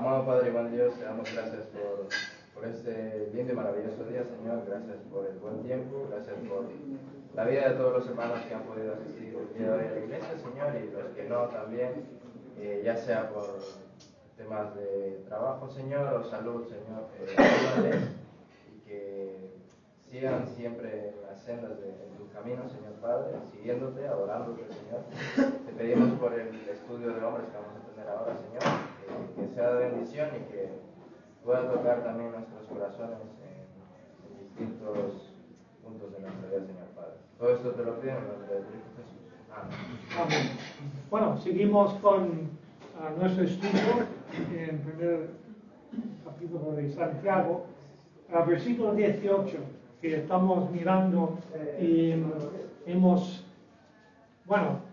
Amado Padre y buen Dios, te damos gracias por este lindo y maravilloso día, Señor. Gracias por el buen tiempo, gracias por la vida de todos los hermanos que han podido asistir el día de hoy a la iglesia, Señor, y los que no también, ya sea por temas de trabajo, Señor, o salud, Señor, ayúdales y que sigan siempre en las sendas de tu camino, Señor Padre, siguiéndote, adorándote, Señor. Te pedimos por el estudio de hombres que vamos a tener ahora, Señor, que sea de bendición y que pueda tocar también nuestros corazones en distintos puntos de nuestra vida, Señor Padre. Todo esto te lo pido en el nombre de Cristo Jesús. Amén. Amén. Bueno, seguimos con nuestro estudio en el primer capítulo de Santiago, versículo 18, que estamos mirando y hemos,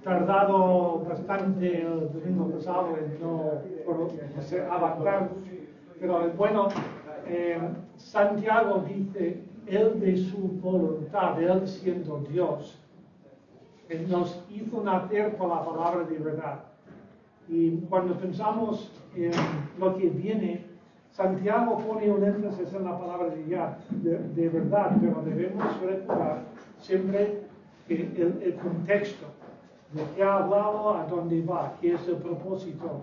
tardado bastante el domingo pasado en no avanzar, pero bueno, Santiago dice, Él de su voluntad, Él siendo Dios, Él nos hizo nacer por la palabra de verdad. Y cuando pensamos en lo que viene, Santiago pone un énfasis en la palabra de verdad, pero debemos recordar siempre que el contexto de qué ha hablado, a dónde va, qué es el propósito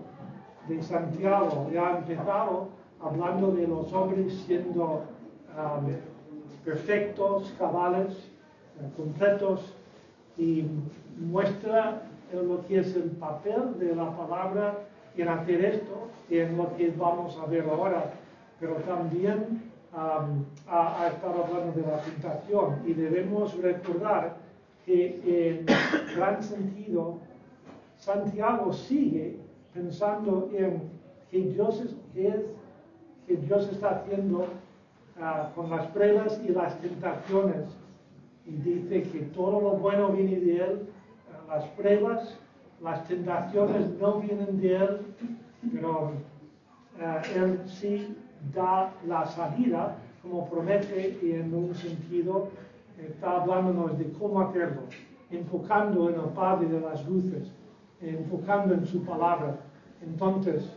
de Santiago. Ya ha empezado hablando de los hombres siendo perfectos, cabales, completos, y muestra lo que es el papel de la palabra en hacer esto, en lo que vamos a ver ahora, pero también ha estado hablando de la tentación, y debemos recordar que en gran sentido Santiago sigue pensando en que Dios está haciendo con las pruebas y las tentaciones, y dice que todo lo bueno viene de Él. Las pruebas, las tentaciones no vienen de Él, pero Él sí da la salida, como promete, y en un sentido está hablándonos de cómo hacerlo, enfocando en el Padre de las luces, enfocando en su palabra. Entonces,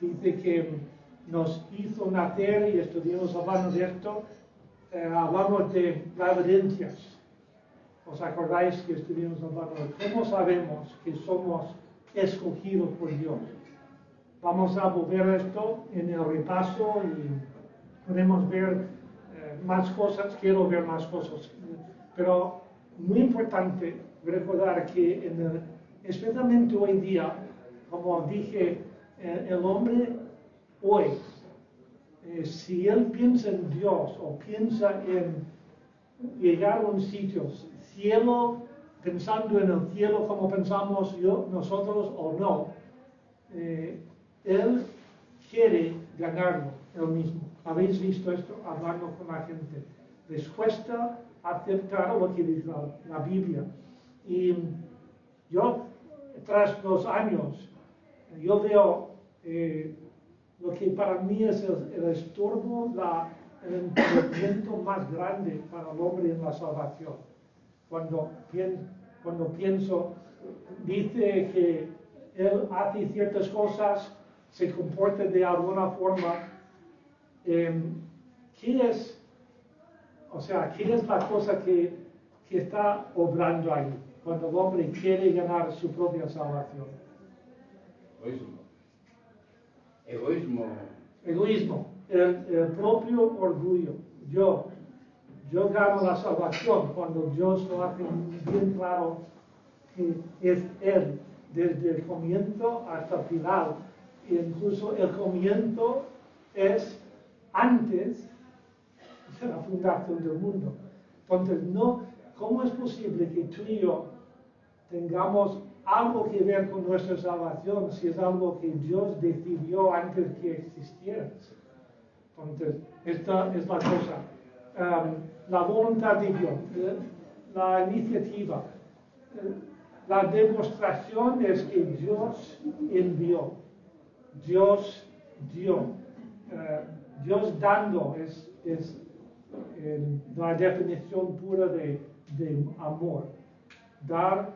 dice que nos hizo nacer, y estuvimos hablando de esto, hablamos de evidencias. ¿Os acordáis que estuvimos hablando de cómo sabemos que somos escogidos por Dios? Vamos a volver a esto en el repaso y podemos ver más cosas, quiero ver más cosas. Pero muy importante recordar que especialmente hoy día, como dije, el hombre hoy, si él piensa en Dios o piensa en llegar a un sitio, cielo, pensando en el cielo como pensamos nosotros o no, él quiere ganarlo él mismo. ¿Habéis visto esto hablando con la gente? Les cuesta aceptar lo que dice la Biblia. Y yo, tras los años, yo veo lo que para mí es el estorbo, el impedimento más grande para el hombre en la salvación. Cuando pienso, dice que él hace ciertas cosas, se comporta de alguna forma, ¿qué es la cosa que está obrando ahí cuando el hombre quiere ganar su propia salvación? Egoísmo, el propio orgullo. Yo gano la salvación cuando Dios lo hace bien claro que es Él desde el comienzo hasta el final. E incluso el comienzo es antes de la fundación del mundo. Entonces, ¿cómo es posible que tú y yo tengamos algo que ver con nuestra salvación si es algo que Dios decidió antes que existiera? Entonces, esta es la cosa. La voluntad de Dios, la iniciativa, la demostración es que Dios envió, Dios dio, Dios dando es la definición pura de amor. Dar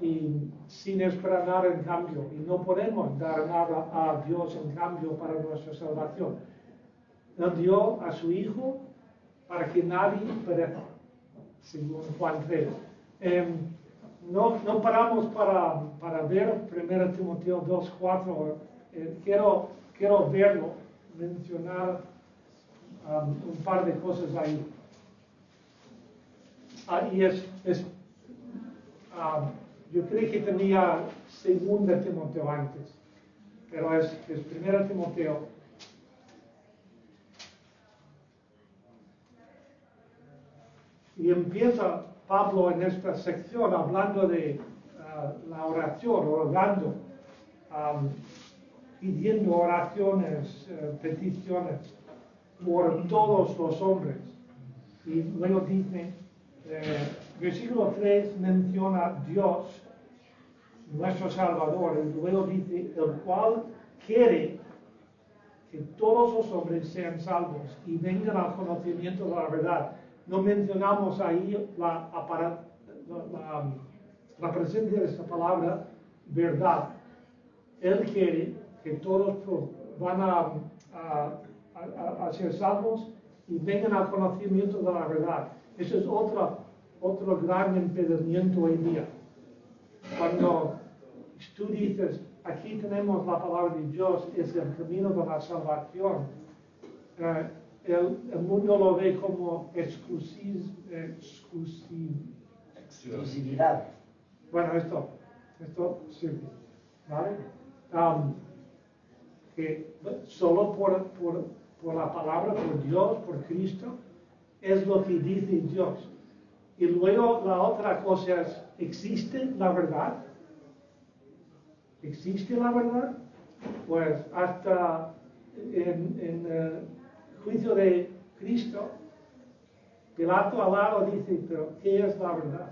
y sin esperar nada en cambio. Y no podemos dar nada a Dios en cambio para nuestra salvación. Él dio a su Hijo para que nadie perezca, según Juan 3. No paramos para ver 1 Timoteo 2:4. Quiero verlo, mencionar un par de cosas ahí. Yo creí que tenía 2 Timoteo antes, pero es 1 Timoteo. Y empieza Pablo en esta sección hablando de la oración, orando, pidiendo oraciones, peticiones por todos los hombres. Y luego dice, versículo 3 menciona a Dios, nuestro Salvador, y luego dice, el cual quiere que todos los hombres sean salvos y vengan al conocimiento de la verdad. No mencionamos ahí la presencia de esta palabra, verdad. Él quiere que todos van a ser salvos y vengan al conocimiento de la verdad. Ese es otro gran impedimento hoy día. Cuando tú dices, aquí tenemos la palabra de Dios, es el camino de la salvación, el mundo lo ve como exclusividad. Bueno, esto sirve, ¿vale? Que solo por la palabra, por Dios, por Cristo, es lo que dice Dios. Y luego la otra cosa es, ¿existe la verdad? ¿Existe la verdad? Pues hasta en el juicio de Cristo, Pilato al lado dice, pero ¿qué es la verdad?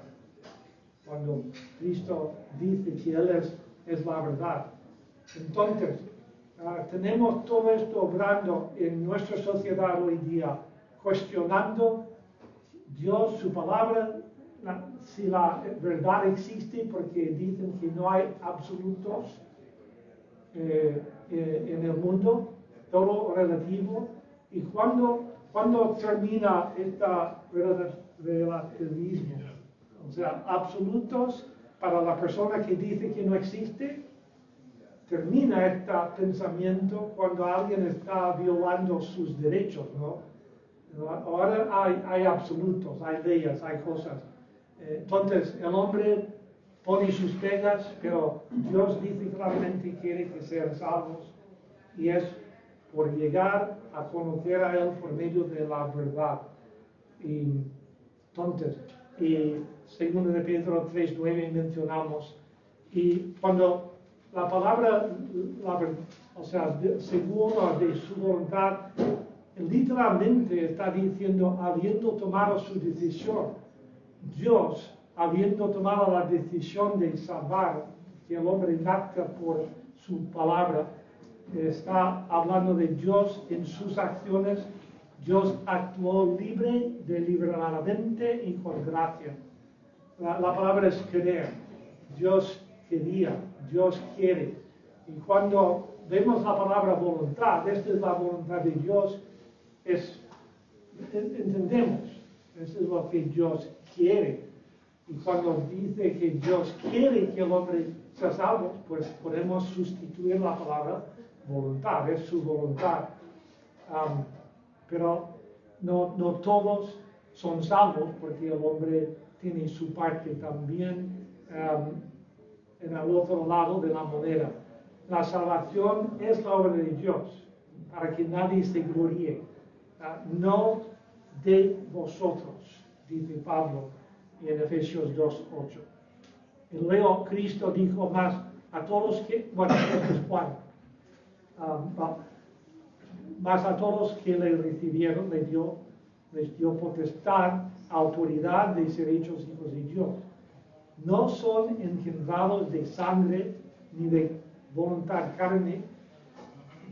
Cuando Cristo dice que Él es la verdad. Entonces, tenemos todo esto obrando en nuestra sociedad hoy día, cuestionando Dios, su palabra, si la verdad existe, porque dicen que no hay absolutos en el mundo, todo relativo. Y cuando termina este relativismo, o sea, absolutos para la persona que dice que no existe, termina este pensamiento cuando alguien está violando sus derechos, ¿no? Ahora hay absolutos, hay leyes, hay cosas. Entonces, el hombre pone sus pegas, pero Dios dice claramente que quiere que sean salvos, y es por llegar a conocer a Él por medio de la verdad. Y entonces, segundo de Pedro 3:9 mencionamos, y cuando la palabra, o sea, según de su voluntad, literalmente está diciendo, habiendo tomado su decisión, Dios, habiendo tomado la decisión de salvar, que el hombre nazca por su palabra, está hablando de Dios en sus acciones. Dios actuó libre, deliberadamente y con gracia. La palabra es querer. Dios quería, Dios quiere. Y cuando vemos la palabra voluntad, esta es la voluntad de Dios, entendemos, eso es lo que Dios quiere. Y cuando dice que Dios quiere que el hombre sea salvo, pues podemos sustituir la palabra voluntad, es su voluntad. Pero no todos son salvos, porque el hombre tiene su parte también en el otro lado de la moneda. La salvación es la obra de Dios, para que nadie se gloríe. No de vosotros, dice Pablo en Efesios 2:8. Y luego Cristo dijo más a todos que, bueno, esto es Juan, más a todos que le recibieron, les dio potestad, autoridad de ser hechos hijos de Dios. No son engendrados de sangre ni de voluntad carne,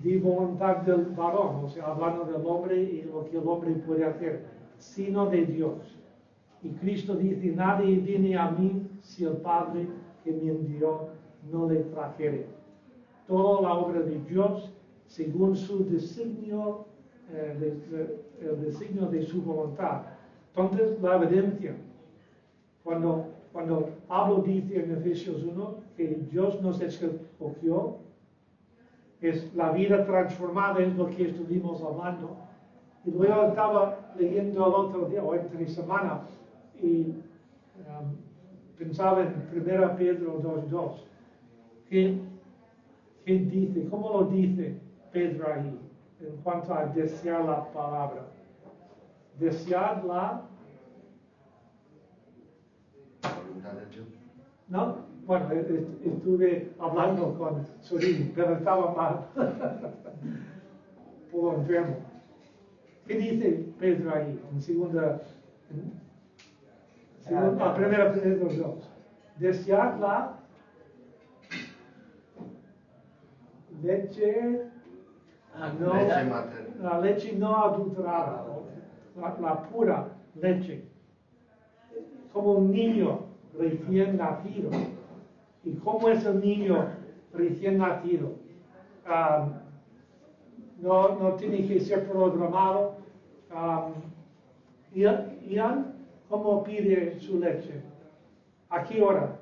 de voluntad del varón, o sea, hablando del hombre y lo que el hombre puede hacer, sino de Dios. Y Cristo dice, nadie viene a mí si el Padre que me envió no le trajere. Toda la obra de Dios según su designio, el designio de su voluntad. Entonces, la evidencia, cuando Pablo dice en Efesios 1 que Dios nos escogió, es la vida transformada, es lo que estuvimos hablando. Y luego estaba leyendo el otro día, o entre semana, y pensaba en 1 Pedro 2:2. ¿Qué dice? ¿Cómo lo dice Pedro ahí en cuanto a desear la palabra? Desear la voluntad de Dios. ¿No? Bueno, estuve hablando con Sorín, pero estaba mal. Poco enfermo. ¿Qué dice Pedro ahí en primera Pedro 2? Desear la leche no, leche materna. la leche no adulterada, la pura leche, como un niño recién nacido. ¿Y cómo es el niño recién nacido? No tiene que ser programado. Ian, ¿cómo pide su leche? ¿A qué hora?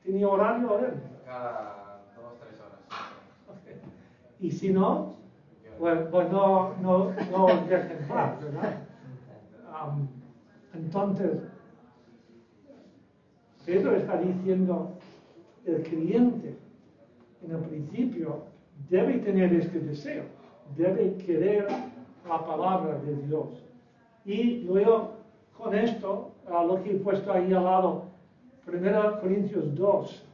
¿Tiene horario él? Cada 2-3 horas. Okay. Y si no, pues no dejen paz, ¿verdad? Entonces, Pedro está diciendo, el creyente, en el principio, debe tener este deseo, debe querer la palabra de Dios. Y luego, con esto, lo que he puesto ahí al lado, 1 Corintios 2,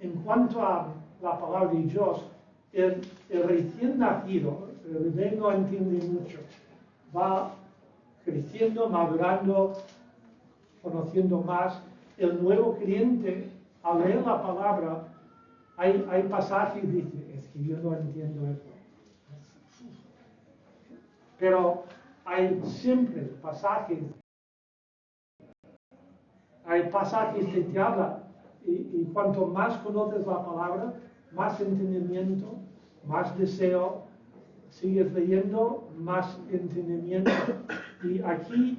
en cuanto a la palabra de Dios, el recién nacido, el bebé no entiende mucho, va creciendo, madurando, conociendo más. El nuevo creyente, al leer la palabra, hay pasajes que dice, es que yo no entiendo esto. Pero hay siempre pasajes que te hablan. Y cuanto más conoces la palabra, más entendimiento, más deseo, sigues leyendo, más entendimiento. Y aquí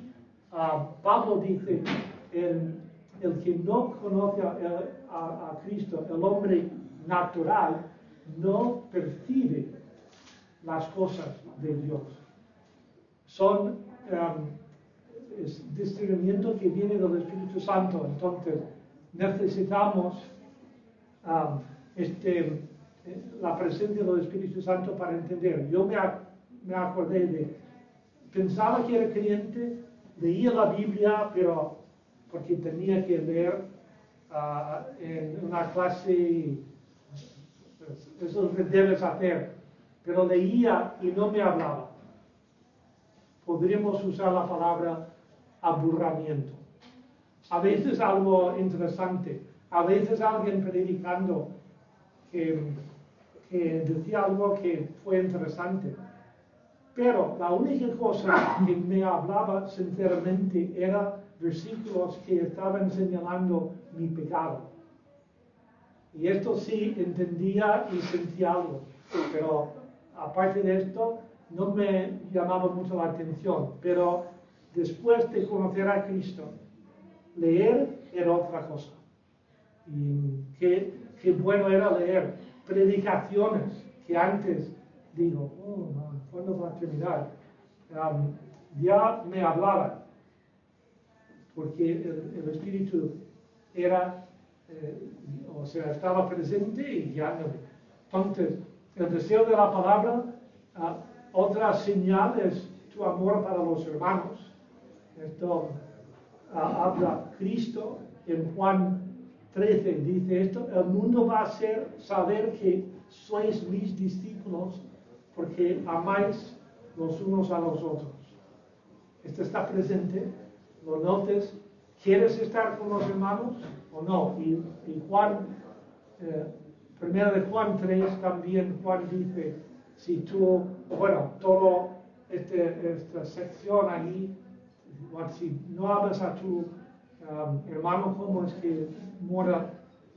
Pablo dice, el que no conoce a Cristo, el hombre natural, no percibe las cosas de Dios. Son discernimiento que viene del Espíritu Santo. Entonces, necesitamos la presencia del Espíritu Santo para entender. Yo me acordé pensaba que era creyente, leía la Biblia, pero porque tenía que leer en una clase, eso es lo que debes hacer, pero leía y no me hablaba. Podríamos usar la palabra aburrimiento. A veces algo interesante, a veces alguien predicando que decía algo que fue interesante. Pero la única cosa que me hablaba sinceramente era versículos que estaban señalando mi pecado. Y esto sí entendía y sentía algo, pero aparte de esto no me llamaba mucho la atención. Pero después de conocer a Cristo, leer era otra cosa. Y qué bueno era leer predicaciones que antes digo, ¿cuándo va a terminar? Ya me hablaba, porque el Espíritu era, estaba presente y ya no. Entonces, el deseo de la palabra, otra señal es tu amor para los hermanos. Esto habla Cristo en Juan 13, dice esto, el mundo va a saber que sois mis discípulos porque amáis los unos a los otros. Esto está presente, lo notes, ¿quieres estar con los hermanos o no? Y Juan, primero de Juan 3 también Juan dice, si tú, toda esta sección ahí, si no amas a tu hermano, ¿cómo es que mora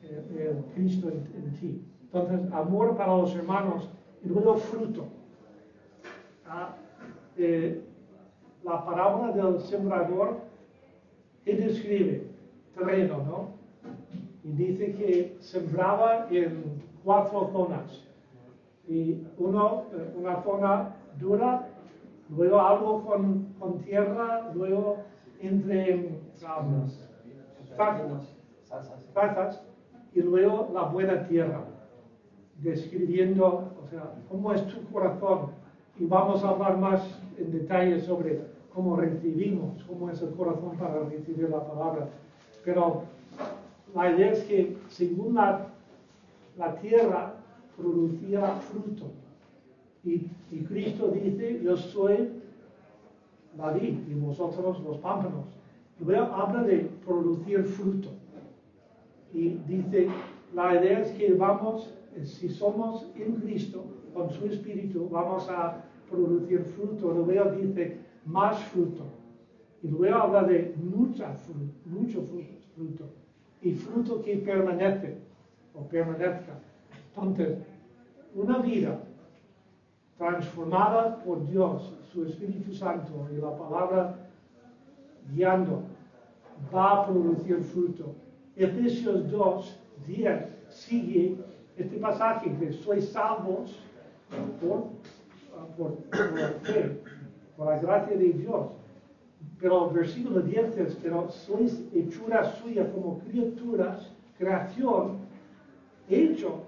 el Cristo en ti? Entonces, amor para los hermanos y luego fruto. La parábola del sembrador, él describe terreno, ¿no? Y dice que sembraba en 4 zonas. Y una zona dura, luego algo con tierra, luego entre zarzas, y luego la buena tierra, describiendo, o sea, cómo es tu corazón. Y vamos a hablar más en detalle sobre cómo recibimos, cómo es el corazón para recibir la palabra. Pero la idea es que según la tierra producía fruto. Y Cristo dice, yo soy la vid y vosotros los pámpanos. Y luego habla de producir fruto. Y dice, la idea es que si somos en Cristo, con su Espíritu, vamos a producir fruto. Luego dice, más fruto. Y luego habla de mucho fruto. Y fruto que permanece, o permanezca. Entonces, una vida transformada por Dios, su Espíritu Santo y la palabra guiando, va a producir fruto. Efesios 2, 10 sigue este pasaje que sois salvos por fe, por la gracia de Dios. Pero el versículo 10 es, pero sois hechura suya como criaturas, creación, hecho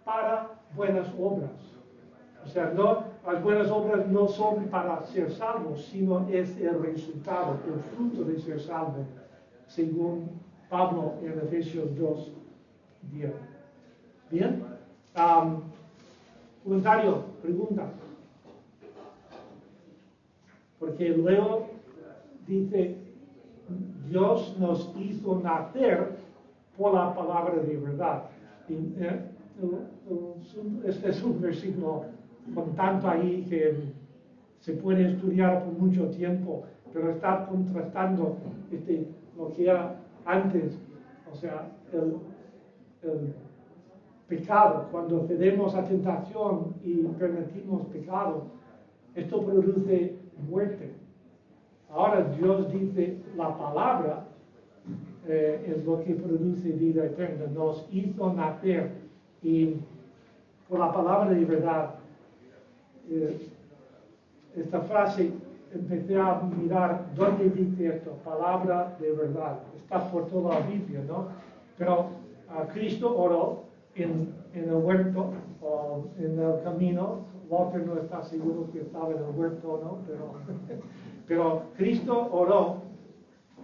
para buenas obras. O sea, las buenas obras no son para ser salvos, sino es el resultado, el fruto de ser salvo, según Pablo en Efesios 2, 10. ¿Bien? Comentario, pregunta. Porque luego dice, Dios nos hizo nacer por la palabra de verdad. Este es un versículo con tanto ahí que se puede estudiar por mucho tiempo, pero está contrastando lo que era antes, o sea, el pecado. Cuando cedemos a tentación y permitimos pecado, esto produce muerte. Ahora Dios dice, la palabra es lo que produce vida eterna. Nos hizo nacer y por la palabra de verdad. Esta frase, empecé a mirar dónde dice esto, palabra de verdad. Está por toda la Biblia, ¿no? Pero Cristo oró en el huerto o en el camino. Walter no está seguro que estaba en el huerto o no, pero Cristo oró.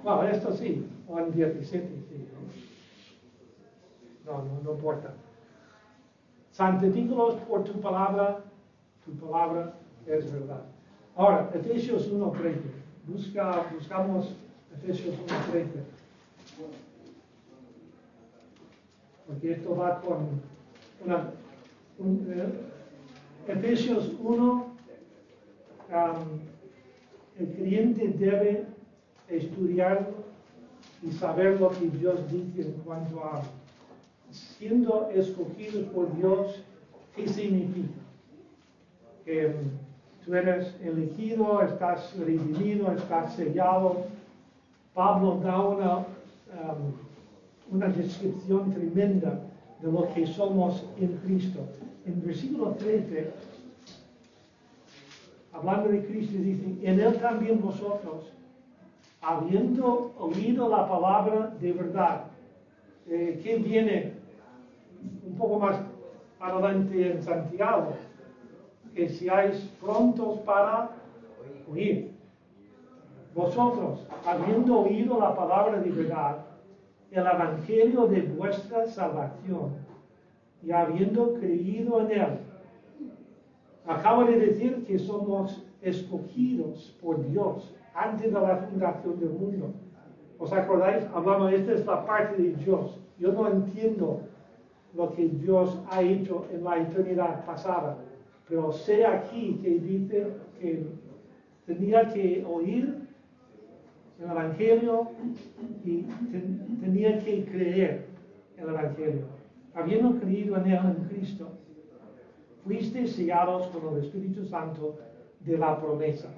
Bueno, esto sí, Juan 17, sí. No importa. Santifícalos por tu palabra es verdad. Ahora, Efesios 1:13. Buscamos Efesios 1:13. Porque esto va con Efesios 1. El creyente debe estudiarlo y saber lo que Dios dice en cuanto a siendo escogidos por Dios. ¿Qué significa? Que tú eres elegido, estás redimido, estás sellado. Pablo da una descripción tremenda de lo que somos en Cristo. En versículo 13, hablando de Cristo, dice, en él también vosotros, habiendo oído la palabra de verdad, que viene un poco más adelante en Santiago, que seáis prontos para oír. Vosotros, habiendo oído la palabra de verdad, el evangelio de vuestra salvación, y habiendo creído en él, acabo de decir que somos escogidos por Dios antes de la fundación del mundo. ¿Os acordáis? Hablamos, esta es la parte de Dios. Yo no entiendo lo que Dios ha hecho en la eternidad pasada, pero sé aquí que dice que tenía que oír el Evangelio y tenía que creer el Evangelio. Habiendo creído en él, en Cristo, fuiste sellados con el Espíritu Santo de la promesa.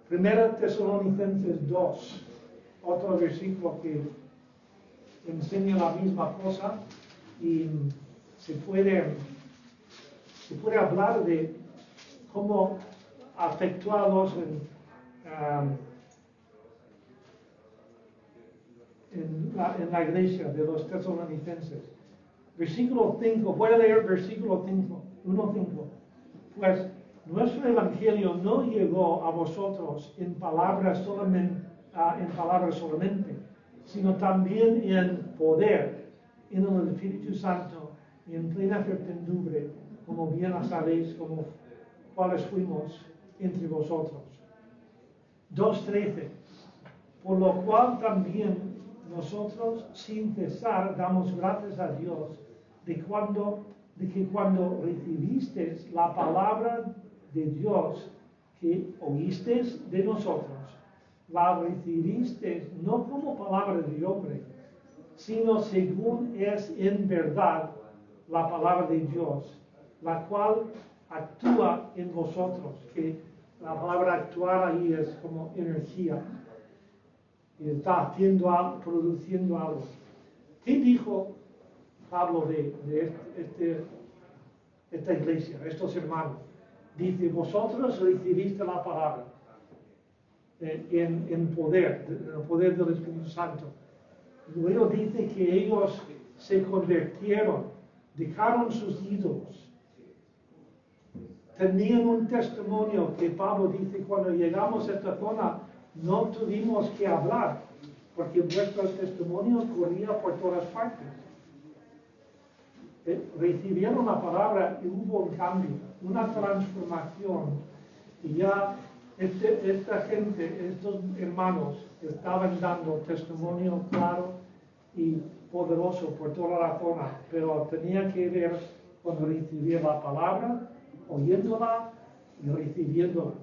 1 Tesalonicenses 2, otro versículo que enseña la misma cosa y se puede hablar de cómo afectuarlos en la iglesia de los tesalonicenses. Versículo 5, voy a leer versículo 5, 1:5. Pues nuestro evangelio no llegó a vosotros en palabras solamente, sino también en poder, en el Espíritu Santo y en plena certidumbre, como bien sabéis, como cuáles fuimos entre vosotros. 2:13. Por lo cual también nosotros sin cesar damos gracias a Dios de que cuando recibisteis la palabra de Dios que oísteis de nosotros, la recibisteis no como palabra de hombre, sino según es en verdad la palabra de Dios, la cual actúa en vosotros, que la palabra actuar ahí es como energía, y está haciendo algo, produciendo algo. ¿Qué dijo Pablo de esta iglesia, estos hermanos? Dice, vosotros recibiste la palabra en el poder del Espíritu Santo. Luego dice que ellos se convirtieron, dejaron sus ídolos. Tenían un testimonio que Pablo dice, cuando llegamos a esta zona, no tuvimos que hablar, porque vuestro testimonio corría por todas partes. Recibieron la palabra y hubo un cambio, una transformación. Y ya esta gente, estos hermanos, estaban dando testimonio claro y poderoso por toda la zona, pero tenía que ver cuando recibía la palabra, oyéndola y recibiéndola,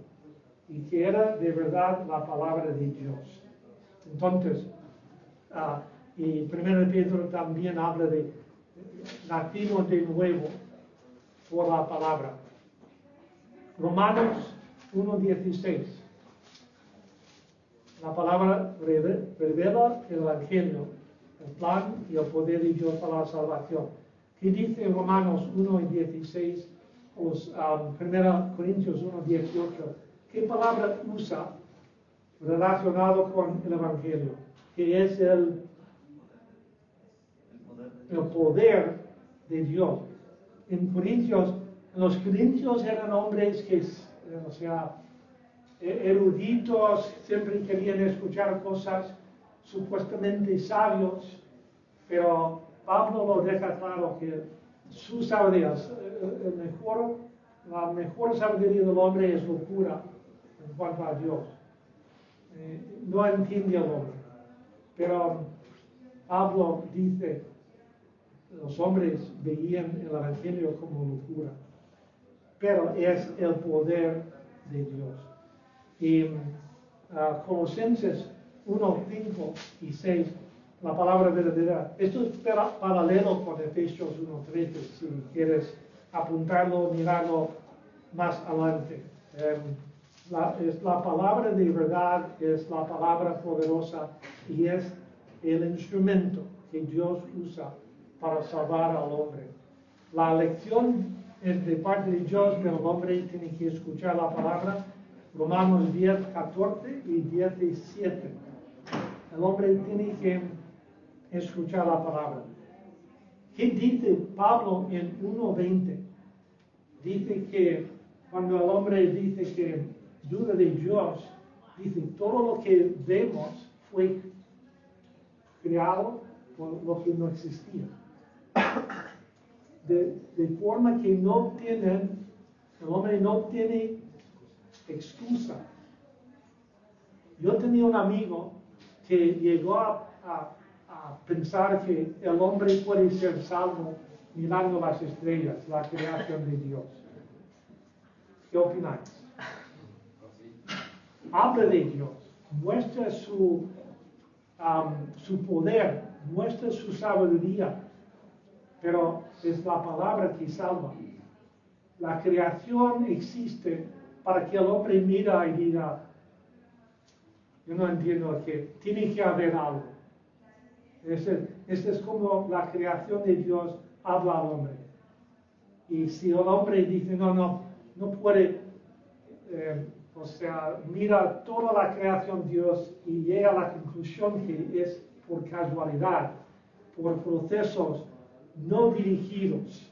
y que era de verdad la palabra de Dios. Entonces, y 1 Pedro también habla de nacimos de nuevo por la palabra. Romanos 1:16. La palabra revela el Evangelio, el plan y el poder de Dios para la salvación. ¿Qué dice Romanos 1:16? 1 Corintios 1:18. ¿Qué palabra usa relacionado con el Evangelio? Que es el poder de Dios. Los corintios eran hombres que, eruditos, siempre querían escuchar cosas supuestamente sabios, pero Pablo lo deja claro que su sabiduría, la mejor sabiduría del hombre es locura en cuanto a Dios. No entiende al hombre, pero Pablo dice, los hombres veían el Evangelio como locura, pero es el poder de Dios. Y Colosenses 1:5 y 6, la palabra verdadera. Esto es paralelo con Efesios 1:13, si quieres apuntarlo, mirarlo más adelante. La palabra de verdad es la palabra poderosa y es el instrumento que Dios usa para salvar al hombre. La elección es de parte de Dios, pero el hombre tiene que escuchar la palabra. Romanos 10:14 y 17. El hombre tiene que escuchar la palabra. ¿Qué dice Pablo en 1:20? Dice que cuando el hombre dice que duda de Dios, dice todo lo que vemos fue creado por lo que no existía. De forma que el hombre no tiene excusa. Yo tenía un amigo que llegó a pensar que el hombre puede ser salvo mirando las estrellas, la creación de Dios. ¿Qué opináis? Habla de Dios, muestra su poder, muestra su sabiduría, pero es la palabra que salva. La creación existe para que el hombre mira y diga, yo no entiendo que tiene que haber algo. Esta es como la creación de Dios habla al hombre. Y si el hombre dice, no puede, mira toda la creación de Dios y llega a la conclusión que es por casualidad, por procesos no dirigidos,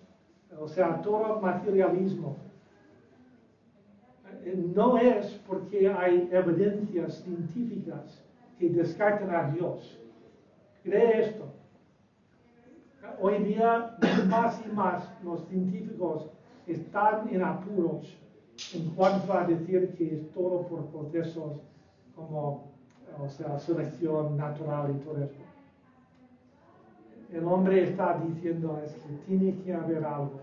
todo materialismo. No es porque hay evidencias científicas que descartan a Dios. Cree esto. Hoy día, más y más, los científicos están en apuros en cuanto a decir que es todo por procesos como, selección natural y todo esto. El hombre está diciendo es que tiene que haber algo.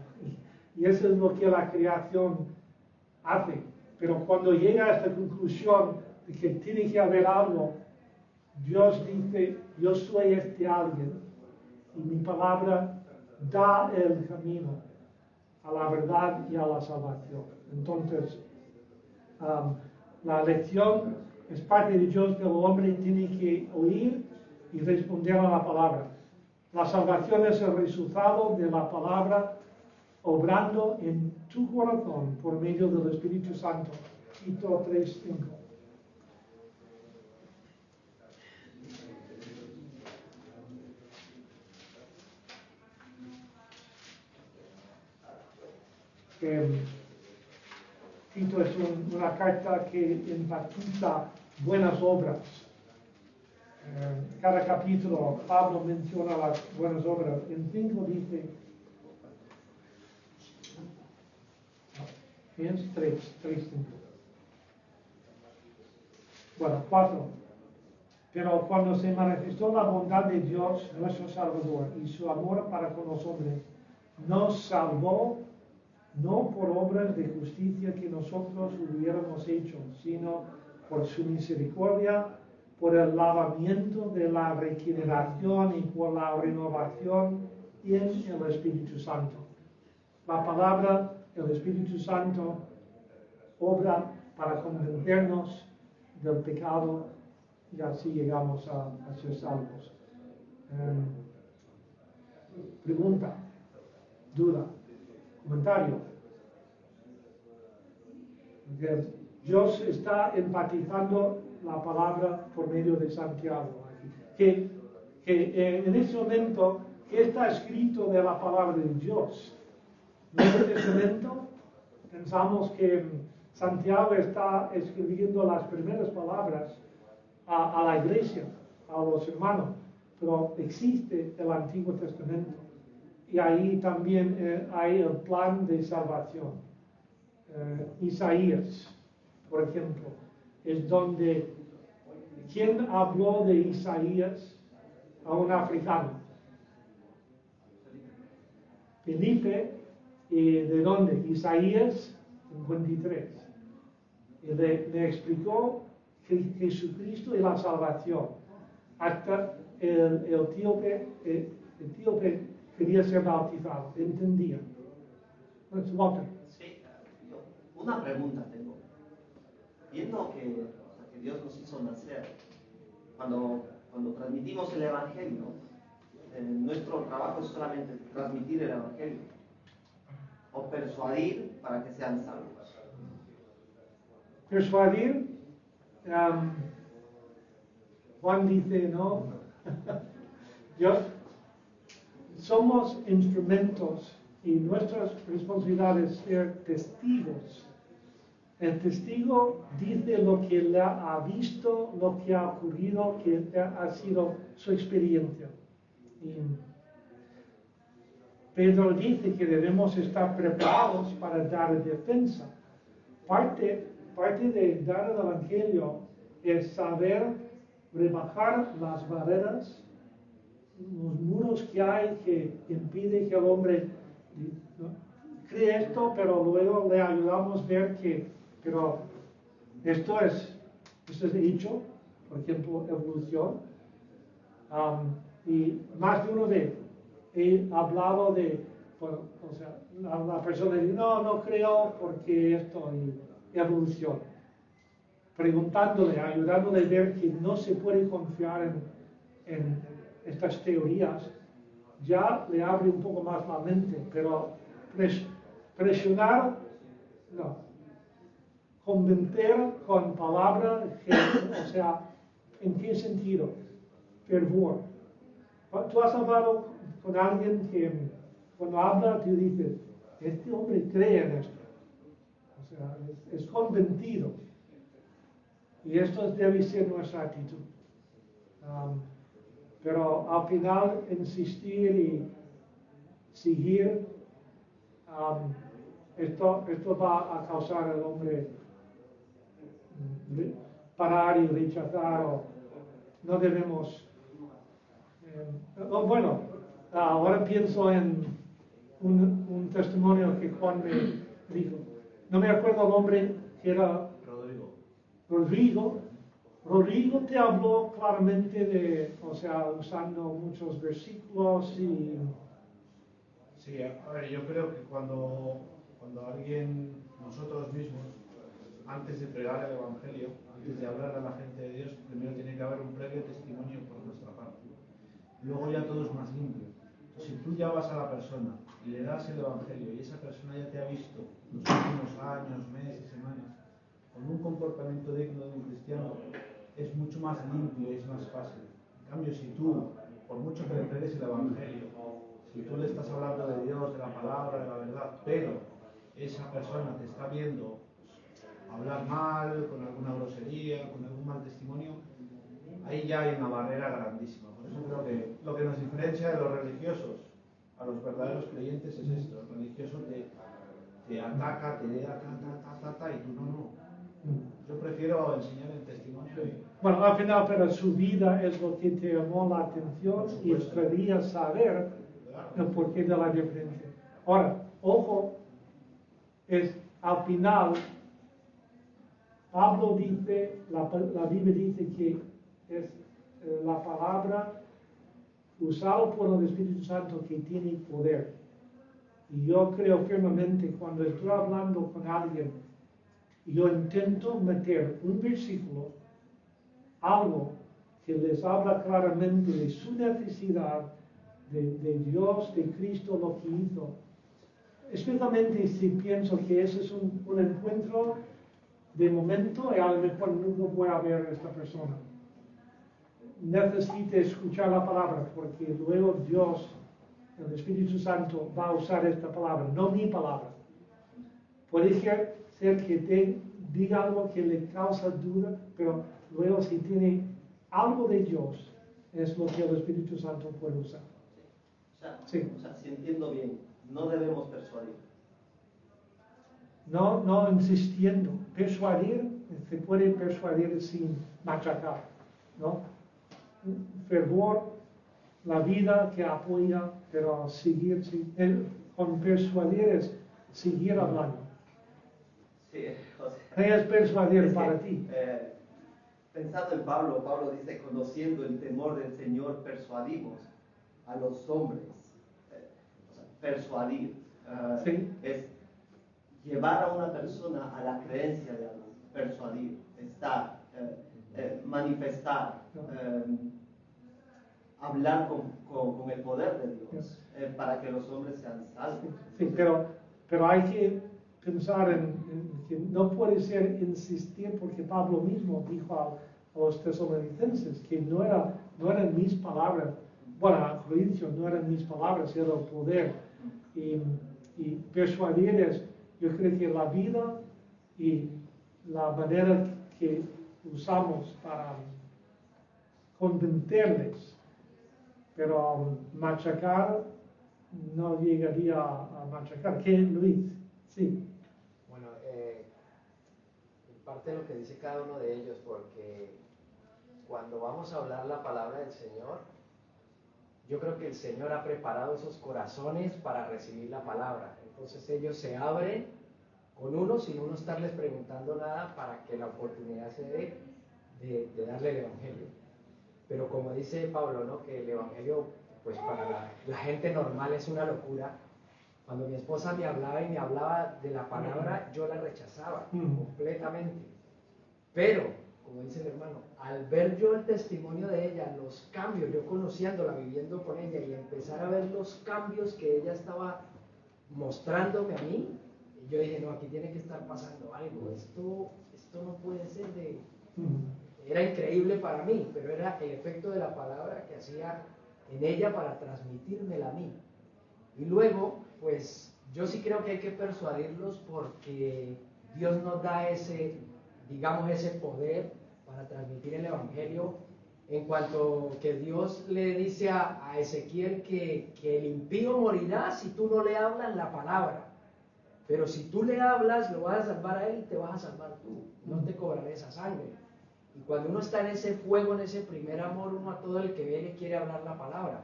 Y eso es lo que la creación hace. Pero cuando llega a esta conclusión de que tiene que haber algo, Dios dice, yo soy este alguien y mi palabra da el camino a la verdad y a la salvación. Entonces, la lección es parte de Dios, pero el hombre tiene que oír y responder a la palabra. La salvación es el resultado de la palabra obrando en tu corazón por medio del Espíritu Santo. Tito 3:5. Tito es una carta que enfatiza buenas obras. Cada capítulo Pablo menciona las buenas obras. En 5 dice, es 3:5. Bueno, 4. Pero cuando se manifestó la bondad de Dios, nuestro Salvador, y su amor para con los hombres, nos salvó no por obras de justicia que nosotros hubiéramos hecho, sino por su misericordia, por el lavamiento de la regeneración y por la renovación en el Espíritu Santo. La palabra, el Espíritu Santo, obra para convencernos del pecado y así llegamos a ser salvos. Pregunta, duda, comentario. Dios está enfatizando la palabra por medio de Santiago. Que en ese momento, ¿qué está escrito de la palabra de Dios? En Nuevo Testamento pensamos que Santiago está escribiendo las primeras palabras a la iglesia, a los hermanos, pero existe el Antiguo Testamento y ahí también hay el plan de salvación. Isaías, por ejemplo, es donde, ¿quién habló de Isaías a un africano? Felipe, ¿y de dónde? Isaías 53. Y le explicó Jesucristo y la salvación. Hasta el etíope quería ser bautizado, entendía. Sí, una pregunta tengo. Viendo que Dios nos hizo nacer, cuando transmitimos el Evangelio, nuestro trabajo es solamente transmitir el Evangelio o persuadir para que sean salvos. Persuadir, Juan dice, no, Dios, somos instrumentos y nuestra responsabilidad es ser testigos. El testigo dice lo que le ha visto, lo que ha ocurrido, que ha sido su experiencia. Y Pedro dice que debemos estar preparados para dar defensa. Parte de dar el Evangelio es saber rebajar las barreras, los muros que hay que impiden que el hombre cree esto, pero luego le ayudamos a ver que pero esto es hecho por ejemplo, evolución. Y más de una vez he hablado de, bueno, o sea, la persona dice, no creo porque esto y evolución. Preguntándole, ayudándole a ver que no se puede confiar en estas teorías, ya le abre un poco más la mente, pero presionar, no. Convencer con palabras, o sea, ¿en qué sentido? Fervor. Tú has hablado con alguien que cuando habla tú dices, este hombre cree en esto. O sea, es convencido. Y esto debe ser nuestra actitud. Pero al final insistir y seguir, esto va a causar al hombre parar y rechazar, o no debemos. Bueno, ahora pienso en un testimonio que Juan me dijo. No me acuerdo el nombre, que era Rodrigo. Rodrigo te habló claramente de, o sea, usando muchos versículos y... Sí, a ver, yo creo que cuando alguien, nosotros mismos, antes de pregar el Evangelio, antes de hablar a la gente de Dios, primero tiene que haber un previo testimonio por nuestra parte. Luego ya todo es más limpio. Entonces, si tú ya vas a la persona y le das el Evangelio y esa persona ya te ha visto los últimos años, meses, semanas, con un comportamiento digno de un cristiano, es mucho más limpio y es más fácil. En cambio, si tú, por mucho que le pregues el Evangelio, si tú le estás hablando de Dios, de la palabra, de la verdad, pero esa persona te está viendo hablar mal, con alguna grosería, con algún mal testimonio, ahí ya hay una barrera grandísima. Por eso creo que lo que nos diferencia de los religiosos a los verdaderos creyentes es esto. El religioso te ataca, te da y tú no. Yo prefiero enseñar el testimonio. Bueno, al final, pero su vida es lo que te llamó la atención y querías saber el porqué de la diferencia. Ahora, ojo, al final, Pablo dice, la Biblia dice que es la palabra usada por el Espíritu Santo que tiene poder. Y yo creo firmemente, cuando estoy hablando con alguien, yo intento meter un versículo, algo que les habla claramente de su necesidad, de Dios, de Cristo, lo que hizo. Especialmente si pienso que ese es un encuentro de momento y a lo mejor nunca voy a ver a esta persona. Necesito escuchar la palabra porque luego Dios, el Espíritu Santo, va a usar esta palabra, no mi palabra. Puede ser que te diga algo que le causa duda, pero luego si tiene algo de Dios, es lo que el Espíritu Santo puede usar. O sea, si entiendo bien, no debemos persuadir. No insistiendo. Persuadir, se puede persuadir sin machacar, ¿no? Fervor, la vida que apoya, pero seguir, con persuadir es seguir hablando. Sí, o sea, ¿Qué es persuadir para que, ti? Pensando en Pablo dice, conociendo el temor del Señor, persuadimos a los hombres. O sea, persuadir Sí. es llevar a una persona a la creencia de algo, persuadir, estar, manifestar, hablar con el poder de Dios, para que los hombres sean salvos. Sí, pero hay que pensar en que no puede ser insistir, porque Pablo mismo dijo a los tesalonicenses que no eran mis palabras, bueno, a Corintios no eran mis palabras, era el poder. Y persuadir es, yo creo que la vida y la manera que usamos para convencerles, pero machacar no llegaría a machacar. ¿Qué, Luis? Sí. Bueno, parte de lo que dice cada uno de ellos, porque cuando vamos a hablar la palabra del Señor, yo creo que el Señor ha preparado esos corazones para recibir la palabra. Entonces ellos se abren con uno sin uno estarles preguntando nada para que la oportunidad se dé de darle el Evangelio. Pero como dice Pablo, ¿no? Que el Evangelio, pues para la gente normal es una locura. Cuando mi esposa me hablaba y me hablaba de la palabra, yo la rechazaba completamente. Pero, como dice el hermano, al ver yo el testimonio de ella, los cambios, yo conociéndola, viviendo con ella y empezar a ver los cambios que ella estaba mostrándome a mí, yo dije, no, aquí tiene que estar pasando algo, esto no puede ser de... Era increíble para mí, pero era el efecto de la palabra que hacía en ella para transmitírmela a mí. Y luego, pues, yo sí creo que hay que persuadirlos porque Dios nos da ese, digamos, ese poder para transmitir el Evangelio, en cuanto que Dios le dice a Ezequiel que el impío morirá si tú no le hablas la palabra, pero si tú le hablas lo vas a salvar a él y te vas a salvar tú, no te cobraré esa sangre. Y cuando uno está en ese fuego, en ese primer amor, uno a todo el que ve le quiere hablar la palabra.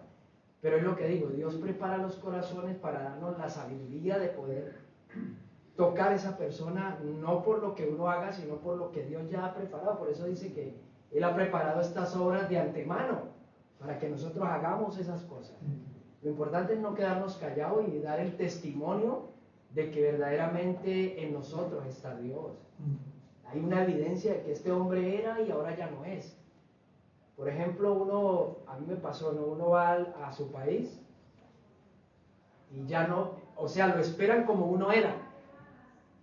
Pero es lo que digo, Dios prepara los corazones para darnos la sabiduría de poder tocar a esa persona, no por lo que uno haga, sino por lo que Dios ya ha preparado. Por eso dice que Él ha preparado estas obras de antemano, para que nosotros hagamos esas cosas. Lo importante es no quedarnos callados y dar el testimonio de que verdaderamente en nosotros está Dios. Hay una evidencia de que este hombre era y ahora ya no es. Por ejemplo, a mí me pasó, ¿no? Uno va a su país y ya no, o sea, lo esperan como uno era,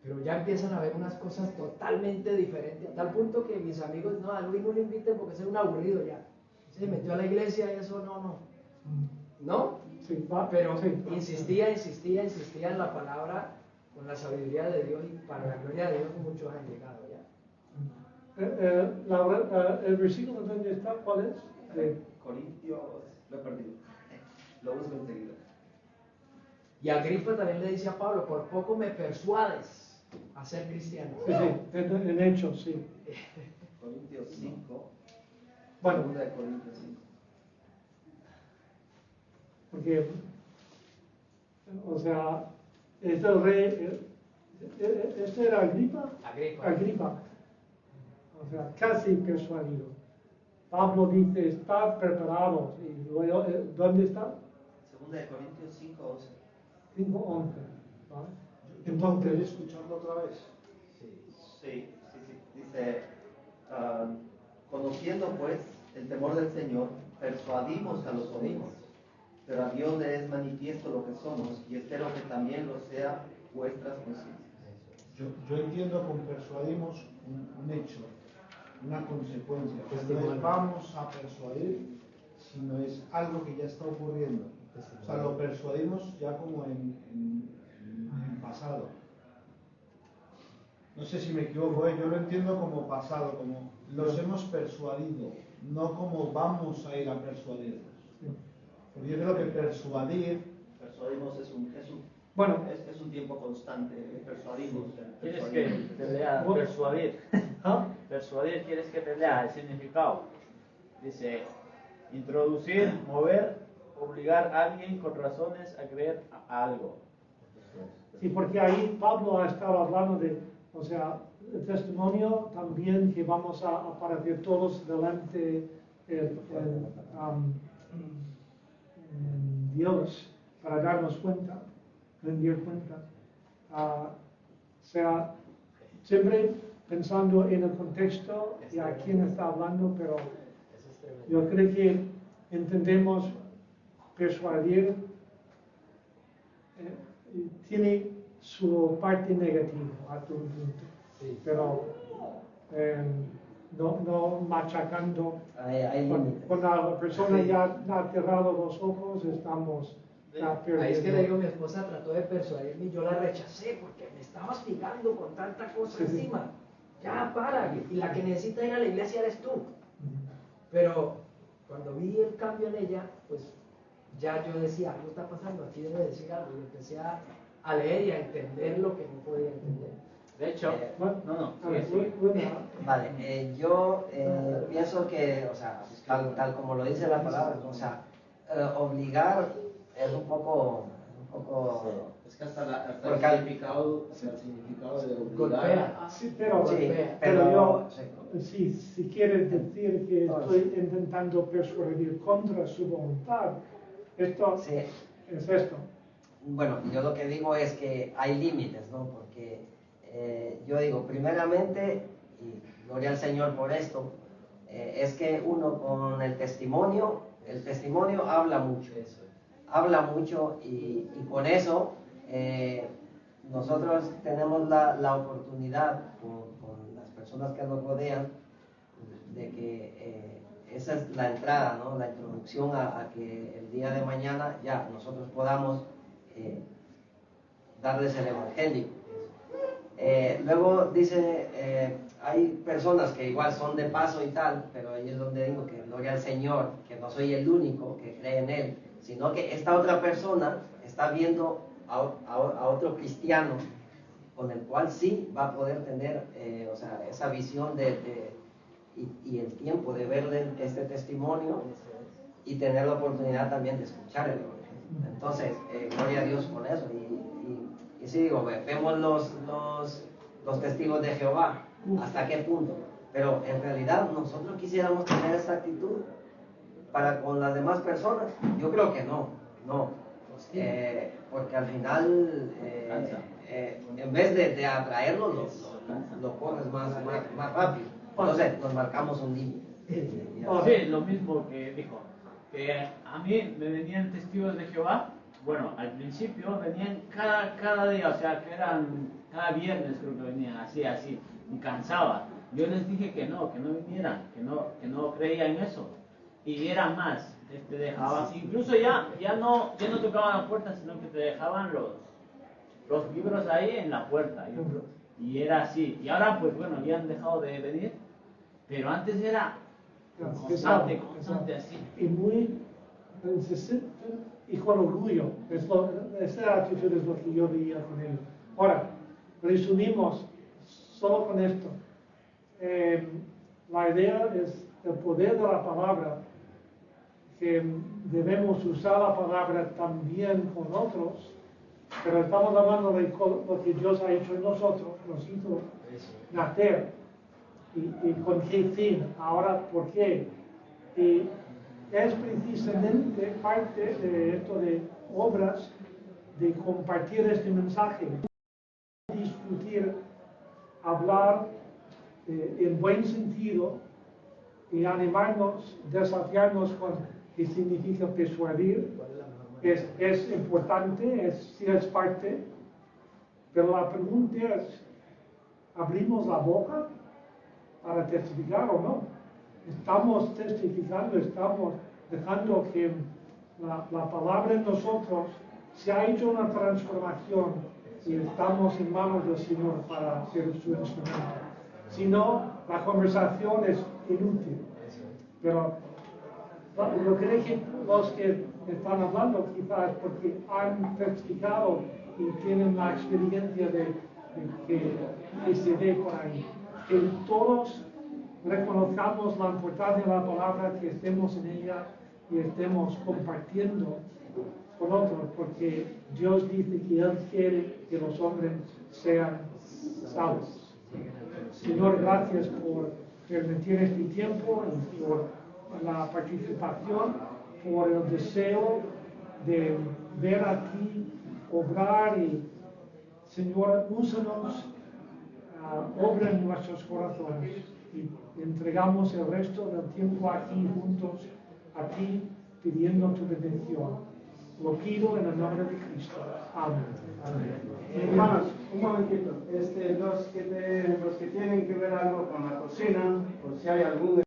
pero ya empiezan a ver unas cosas totalmente diferentes, a tal punto que mis amigos, no, a Luis no le inviten porque es un aburrido ya. Se metió a la iglesia y eso ¿no? Sí, pero sí, insistía en la palabra con la sabiduría de Dios y para la gloria de Dios muchos han llegado ya. El versículo donde está, ¿cuál es? Corintios, lo he perdido. Lo busco enseguida. Y Agripa también le dice a Pablo, por poco me persuades a ser cristiano. Sí, en Hechos, sí. Corintios 5. Bueno, Segunda de Corintios 5. porque, o sea, este rey, este era Agripa. O sea, casi persuadido. Pablo dice, está preparado. Y luego, ¿dónde está? Segunda de Corintios 5:11. 5:11. ¿Vale? Entonces, escucharlo otra vez. Sí. Dice, conociendo pues el temor del Señor, persuadimos a los oídos, pero a Dios le es manifiesto lo que somos, y espero que también lo sea vuestras conciencias. Yo entiendo con persuadimos un hecho, una consecuencia. No es vamos a persuadir, sino es algo que ya está ocurriendo. O sea, lo persuadimos ya como en pasado. No sé si me equivoco, yo lo entiendo como pasado, como los hemos persuadido, no como vamos a ir a persuadirlos. Porque yo creo que Persuadimos es un tiempo constante, persuadimos. ¿Quieres que te lea persuadir? Persuadir, ¿quieres que te lea el significado? Dice, introducir, mover, obligar a alguien con razones a creer a algo. Sí, porque ahí Pablo ha estado hablando de, o sea, el testimonio también que vamos a aparecer todos delante de Dios para darnos cuenta, rendir cuenta. O sea, siempre pensando en el contexto y a quién está hablando, pero yo creo que entendemos persuadir tiene su parte negativa a todo punto, pero no machacando. Cuando la persona ya ha cerrado los ojos, estamos ya perdiendo. Ahí es que le digo, mi esposa trató de persuadirme y yo la rechacé porque me estabas picando con tanta cosa encima. Ya para, y la que necesita ir a la iglesia eres tú. Pero cuando vi el cambio en ella, pues ya yo decía, algo está pasando, aquí debe decir algo, y empecé a leer y a entender lo que no podía entender. De hecho, Vale, yo pienso que, o sea, tal como lo dice la palabra, o sea, obligar es un poco Es que hasta Porque el significado de obligar. Sí, pero, Sí, pero yo, sí. si quieres decir que estoy intentando persuadir contra su voluntad, esto Sí. es esto. Bueno, yo lo que digo es que hay límites, ¿no? Porque yo digo, primeramente, y gloria al Señor por esto, es que uno con el testimonio habla mucho. Habla mucho y con eso nosotros tenemos la oportunidad con las personas que nos rodean de que esa es la entrada, ¿no? La introducción a que el día de mañana ya nosotros podamos darles el evangelio. Luego dice, hay personas que igual son de paso y tal, pero ahí es donde digo que gloria al Señor, que no soy el único que cree en Él, sino que esta otra persona está viendo a otro cristiano con el cual sí va a poder tener o sea, esa visión y el tiempo de ver este testimonio y tener la oportunidad también de escuchar el evangelio. Entonces, gloria a Dios por eso. Y sí digo, vemos los testigos de Jehová, hasta qué punto. Pero en realidad nosotros quisiéramos tener esa actitud para con las demás personas. Yo creo que no. Porque al final, en vez de atraerlos, lo corres más rápido. Entonces nos marcamos un límite. Sí, lo mismo que dijo. Que a mí me venían testigos de Jehová. Bueno, al principio venían cada día, o sea, que eran cada viernes creo que venían, así, y cansaba. Yo les dije que no vinieran, que no creía en eso. Y era más, te dejaban, incluso ya no tocaban la puerta, sino que te dejaban los libros ahí en la puerta. Y era así. Y ahora, pues bueno, ya han dejado de venir, pero antes era constante así. Y muy y con orgullo. Esa actitud es lo que yo veía con ellos. Ahora, resumimos solo con esto. La idea es el poder de la palabra, que debemos usar la palabra también con otros, pero estamos hablando de lo que Dios ha hecho en nosotros, nos hizo nacer. ¿Y con qué fin? Ahora, ¿por qué? Y es precisamente parte de esto de obras, de compartir este mensaje, discutir, hablar en buen sentido y animarnos, desafiarnos con qué significa persuadir. Es importante, sí es parte, pero la pregunta es, ¿abrimos la boca para testificar o no? Estamos testificando, estamos dejando que la palabra en nosotros se ha hecho una transformación y estamos en manos del Señor para ser su instrumento. Si no, la conversación es inútil. Pero yo creo que los que están hablando quizás porque han testificado y tienen la experiencia de que se ve por ahí. Que todos reconozcamos la importancia de la palabra, que estemos en ella y estemos compartiendo con otros, porque Dios dice que Él quiere que los hombres sean salvos. Señor, gracias por permitir este tiempo y por la participación, por el deseo de ver a ti obrar y, Señor, úsanos, obra en nuestros corazones y entregamos el resto del tiempo aquí juntos a ti, pidiendo tu bendición. Lo pido en el nombre de Cristo. Amén. Amén. Hermanos, un momentito. Los que tienen que ver algo con la cocina, o si hay algún